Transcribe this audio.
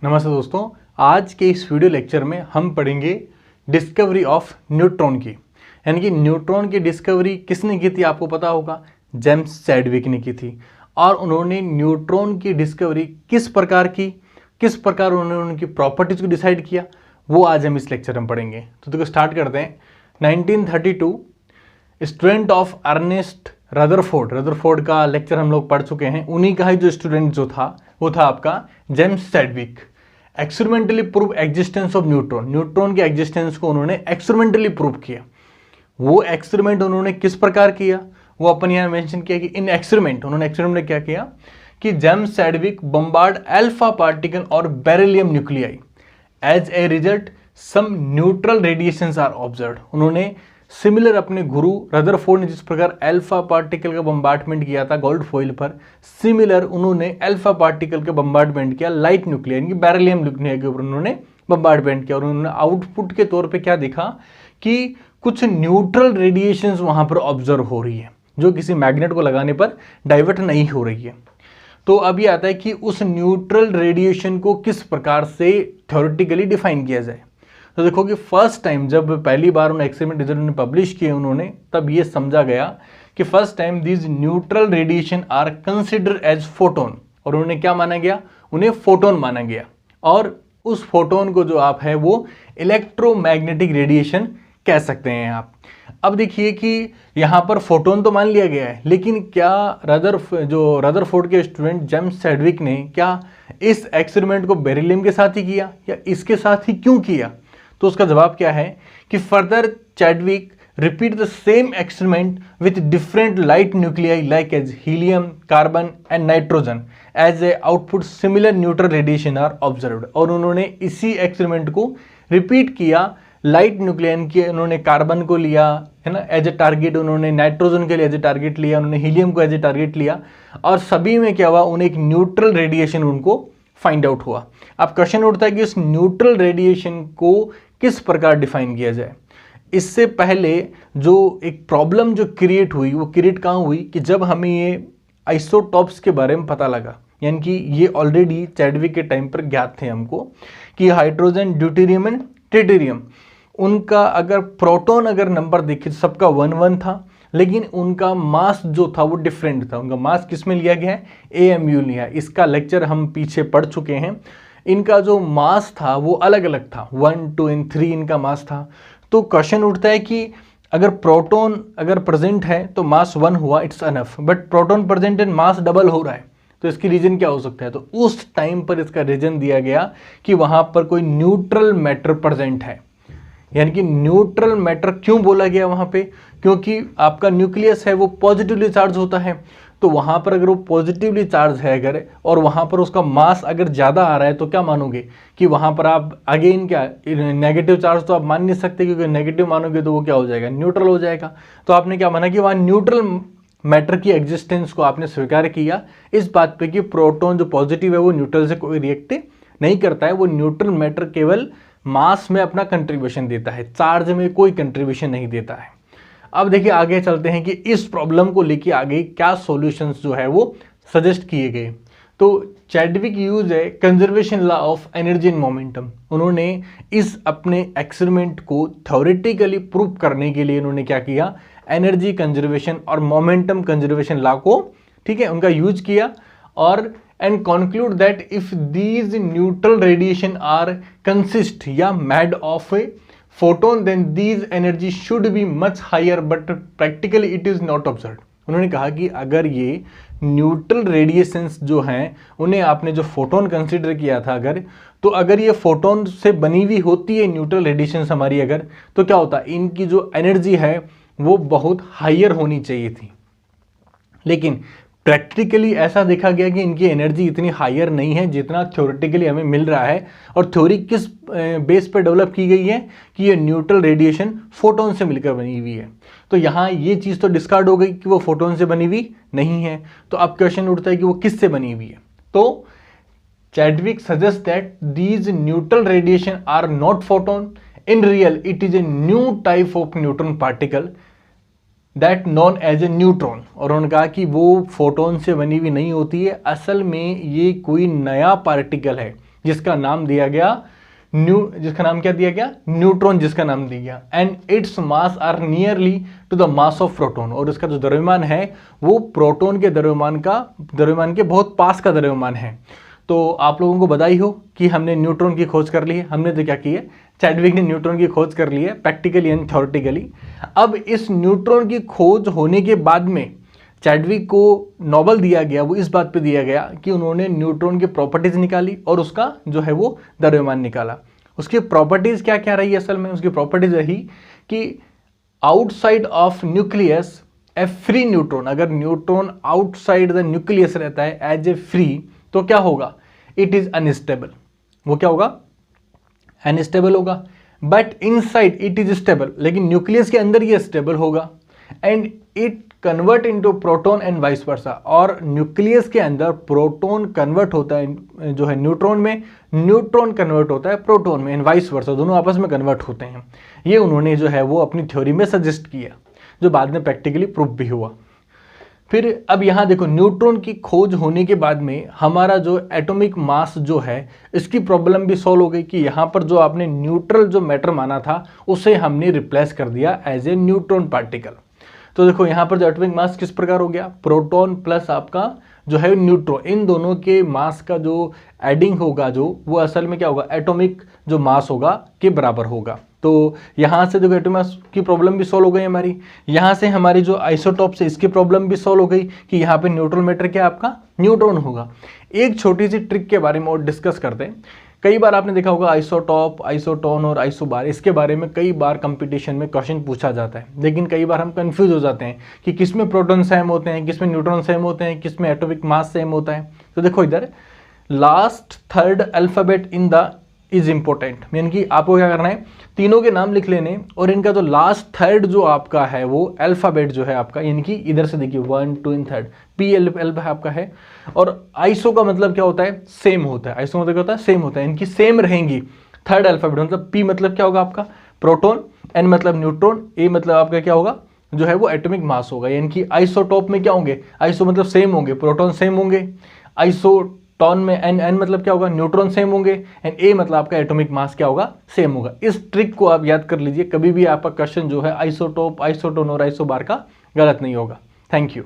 नमस्ते दोस्तों, आज के इस वीडियो लेक्चर में हम पढ़ेंगे डिस्कवरी ऑफ न्यूट्रॉन की। यानी कि न्यूट्रॉन की डिस्कवरी किसने की थी आपको पता होगा, जेम्स चैडविक ने की थी। और उन्होंने न्यूट्रॉन की डिस्कवरी किस प्रकार की, किस प्रकार उन्होंने उनकी प्रॉपर्टीज को डिसाइड किया, वो आज हम इस लेक्चर में पढ़ेंगे। तो देखो स्टार्ट करते हैं। 1932 स्टूडेंट ऑफ अर्नेस्ट रदरफोर्ड का लेक्चर हम लोग पढ़ चुके हैं। उन्हीं का ही जो स्टूडेंट जो था वो था आपका James Chadwick. Experimentally prove existence of neutron के एग्जिस्टेंस को उन्होंने एक्सपेरिमेंटली प्रूव किया। वो एक्सपेरिमेंट उन्होंने किस प्रकार किया वो अपन यहाँ मेंशन किया कि इन एक्सपेरिमेंट उन्होंने एक्सपेरिमेंट क्या किया कि James Chadwick bombard alpha particle और beryllium nuclei. As a result some neutral radiations are observed. उन्होंने सिमिलर अपने गुरु रदरफोर्ड ने जिस प्रकार अल्फा पार्टिकल का बम्बार्डमेंट किया था गोल्ड फॉइल पर, सिमिलर उन्होंने अल्फा पार्टिकल का बम्बार्डमेंट किया लाइट न्यूक्लियर यानी कि बेरिलियम न्यूक्लियर के ऊपर उन्होंने बम्बार्डमेंट किया। और उन्होंने आउटपुट के तौर पे क्या दिखा कि कुछ न्यूट्रल रेडिएशंस वहां पर ऑब्जर्व हो रही है जो किसी मैग्नेट को लगाने पर डाइवर्ट नहीं हो रही है। तो अब ये आता है कि उस न्यूट्रल रेडिएशन को किस प्रकार से थ्योरेटिकली डिफाइन किया जाए। तो देखो कि फर्स्ट टाइम जब पहली बार उन्होंने एक्सपेरिमेंट रिजल्ट ने पब्लिश किए उन्होंने, तब ये समझा गया कि first time these neutral radiation are consider as photon. और उन्होंने क्या माना गया, उन्हें फोटोन माना गया। और उस फोटोन को जो आप है वो इलेक्ट्रोमैग्नेटिक रेडिएशन कह सकते हैं आप। अब देखिए कि यहाँ पर फोटोन तो मान लिया गया है, लेकिन क्या रदरफोर्ड के स्टूडेंट जेम्स चैडविक ने क्या इस एक्सपेरिमेंट को बेरिलियम के साथ ही किया या इसके साथ ही क्यों किया? तो उसका जवाब क्या है कि further Chadwick repeat the same experiment with different light nuclei like as helium, carbon and nitrogen as a output similar neutral radiation are observed. और उन्होंने इसी एक्सपेरिमेंट को रिपीट किया लाइट न्यूक्लियन के, उन्होंने कार्बन को लिया है ना एज ए टारगेट, उन्होंने नाइट्रोजन के लिए एज ए टारगेट लिया, उन्होंने हीलियम को एज ए टारगेट लिया। और सभी में क्या हुआ, उन्हें एक न्यूट्रल रेडिएशन उनको फाइंड आउट हुआ। अब क्वेश्चन उठता है कि इस न्यूट्रल रेडिएशन को किस प्रकार डिफाइन किया जाए। इससे पहले जो एक प्रॉब्लम जो क्रिएट हुई वो क्रिएट कहाँ हुई कि जब हमें ये आइसोटॉप्स के बारे में पता लगा, यानी कि ये ऑलरेडी चैडविक के टाइम पर ज्ञात थे हमको कि हाइड्रोजन, ड्यूटेरियम एंड ट्रिटियम, उनका अगर प्रोटॉन अगर नंबर देखें तो सबका 1-1 था, लेकिन उनका मास जो था वो डिफरेंट था। उनका मास किस में लिया गया है, AMU लिया। इसका लेक्चर हम पीछे पढ़ चुके हैं। इनका जो मास था वो अलग अलग था, 1, 2 और 3 इनका मास था। तो क्वेश्चन उठता है कि अगर प्रोटॉन अगर प्रेजेंट है तो मास 1 हुआ, it's enough, but proton present and mass double हो रहा है, तो इसकी रीजन क्या हो सकता है? तो उस टाइम पर इसका रीजन दिया गया कि वहां पर कोई न्यूट्रल मैटर प्रेजेंट है। यानी कि न्यूट्रल मैटर क्यों बोला गया वहां पे, क्योंकि आपका न्यूक्लियस है वो पॉजिटिवली चार्ज होता है। तो वहां पर अगर वो पॉजिटिवली चार्ज है अगर, और वहां पर उसका मास अगर ज्यादा आ रहा है, तो क्या मानोगे कि वहां पर आप अगेन क्या नेगेटिव चार्ज तो आप मान नहीं सकते, क्योंकि नेगेटिव मानोगे तो वो क्या हो जाएगा, न्यूट्रल हो जाएगा। तो आपने क्या माना कि वहां न्यूट्रल मैटर की एग्जिस्टेंस को आपने स्वीकार किया इस बात पे कि प्रोटॉन जो पॉजिटिव है वो न्यूट्रल से कोई रिएक्ट नहीं करता है, वो न्यूट्रल मैटर केवल मास में अपना कंट्रीब्यूशन देता है, चार्ज में कोई कंट्रीब्यूशन नहीं देता है। अब देखिए आगे चलते हैं कि इस प्रॉब्लम को लेके आगे क्या सॉल्यूशंस जो है वो सजेस्ट किए गए। तो चैडविक यूज है conservation law of energy and momentum. उन्होंने इस अपने एक्सपेरिमेंट को थ्योरेटिकली प्रूव करने के लिए उन्होंने क्या किया, एनर्जी कंजर्वेशन और मोमेंटम कंजर्वेशन लॉ को, ठीक है, उनका यूज किया। और and conclude that if these neutral radiation are consist या made of a photon then these energy should be much higher but practically it is not observed। उन्होंने कहा कि अगर ये न्यूट्रल रेडिएशंस जो हैं उन्हें आपने जो फोटोन कंसीडर किया था अगर, तो अगर ये फोटोन से बनी हुई होती है न्यूट्रल रेडिएशंस हमारी अगर, तो क्या होता, इनकी जो एनर्जी है वो बहुत हायर होनी चाहिए थी। लेकिन प्रैक्टिकली ऐसा देखा गया कि इनकी एनर्जी इतनी हायर नहीं है जितना थ्योरेटिकली हमें मिल रहा है। और थ्योरी किस बेस पे डेवलप की गई है कि ये न्यूट्रल रेडिएशन फोटोन से मिलकर बनी हुई है। तो यहाँ ये चीज़ तो डिस्कार्ड हो गई कि वो फोटोन से बनी हुई नहीं है। तो अब क्वेश्चन उठता है कि वो किस से बनी हुई है। तो Chadwick suggest that these neutral radiation are not photon, in real it is a new type of neutron particle that known as a neutron. और उन्होंने कहा कि वो फोटोन से बनी हुई नहीं होती है, असल में ये कोई नया पार्टिकल है जिसका नाम दिया गया जिसका नाम क्या दिया गया, न्यूट्रॉन जिसका नाम दिया गया। And its mass are nearly to the mass of proton, और इसका जो द्रव्यमान है वो प्रोटॉन के द्रव्यमान के बहुत पास का द्रव्यमान है। तो आप लोगों को बधाई हो कि हमने न्यूट्रॉन की खोज कर ली है। हमने तो क्या की है, चैडविक ने न्यूट्रॉन की खोज कर ली है प्रैक्टिकली एंड थ्योरेटिकली। अब इस न्यूट्रॉन की खोज होने के बाद में चैडविक को नोबेल दिया गया, वो इस बात पे दिया गया कि उन्होंने न्यूट्रॉन की प्रॉपर्टीज निकाली और उसका जो है वो द्रव्यमान निकाला। उसकी प्रॉपर्टीज क्या क्या रही असल में, उसकी प्रॉपर्टीज रही कि outside of nucleus A free neutron, अगर न्यूट्रॉन आउटसाइड द न्यूक्लियस रहता है एज ए फ्री तो क्या होगा, इट इज अनस्टेबल। वो क्या होगा, अनस्टेबल होगा। But inside it is stable, लेकिन न्यूक्लियस के अंदर ये स्टेबल होगा। And it convert into proton and vice versa, और न्यूक्लियस के अंदर प्रोटॉन कन्वर्ट होता है जो है न्यूट्रॉन में, न्यूट्रॉन कन्वर्ट होता है प्रोटॉन में, एंड वाइस वर्सा, दोनों आपस में कन्वर्ट होते हैं। ये उन्होंने जो है वो अपनी थ्योरी में सजेस्ट किया, जो बाद में प्रैक्टिकली प्रूफ भी हुआ। फिर अब यहाँ देखो, न्यूट्रॉन की खोज होने के बाद में हमारा जो एटॉमिक मास जो है इसकी प्रॉब्लम भी सॉल्व हो गई कि यहाँ पर जो आपने न्यूट्रल जो मैटर माना था उसे हमने रिप्लेस कर दिया एज ए न्यूट्रॉन पार्टिकल। तो देखो यहाँ पर जो एटॉमिक मास किस प्रकार हो गया, प्रोटॉन प्लस आपका जो है न्यूट्रॉन, इन दोनों के मास का जो एडिंग होगा जो वो असल में क्या होगा, एटॉमिक जो मास होगा के बराबर होगा। तो यहाँ से देखो एटॉमिक मास की प्रॉब्लम भी सॉल्व हो गई हमारी। यहाँ से हमारी जो आइसोटॉप्स है इसकी प्रॉब्लम भी सॉल्व हो गई कि यहाँ पे न्यूट्रल मैटर क्या आपका न्यूट्रॉन होगा। एक छोटी सी ट्रिक के बारे में और डिस्कस करते हैं। कई बार आपने देखा होगा आइसोटॉप, आइसोटोन और आइसोबार, इसके बारे में कई बार कंपटीशन में क्वेश्चन पूछा जाता है, लेकिन कई बार हम कंफ्यूज हो जाते हैं कि किसमें प्रोटॉन सेम होते हैं, किसमें न्यूट्रॉन सेम होते हैं, किसमें एटॉमिक मास सेम होता है। तो देखो इधर last third alphabet in the is important, यानी कि आपको क्या करना है, तीनों के नाम लिख लेने और इनका जो लास्ट थर्ड जो आपका है वो अल्फाबेट जो है आपका, यानी कि इधर से देखिए 1 2 एंड थर्ड पी एल आपका है। और आइसो का मतलब क्या होता है, सेम होता है। आइसो मतलब क्या होता है, सेम होता है, इनकी सेम रहेंगी। थर्ड अल्फाबेट मतलब पी मतलब क्या होगा आपका प्रोटॉन, एन मतलब न्यूट्रॉन, ए मतलब आपका क्या होगा जो है वो एटॉमिक मास होगा। यानी कि आइसोटॉप में क्या होंगे, आइसो मतलब सेम होंगे, प्रोटॉन सेम होंगे, आइसोटॉन में एन मतलब क्या होगा, न्यूट्रॉन सेम होंगे, एंड ए मतलब आपका एटॉमिक मास क्या होगा, सेम होगा। इस ट्रिक को आप याद कर लीजिए, कभी भी आपका क्वेश्चन जो है आइसोटॉप, आइसोटोन और आइसोबार का गलत नहीं होगा। Thank you.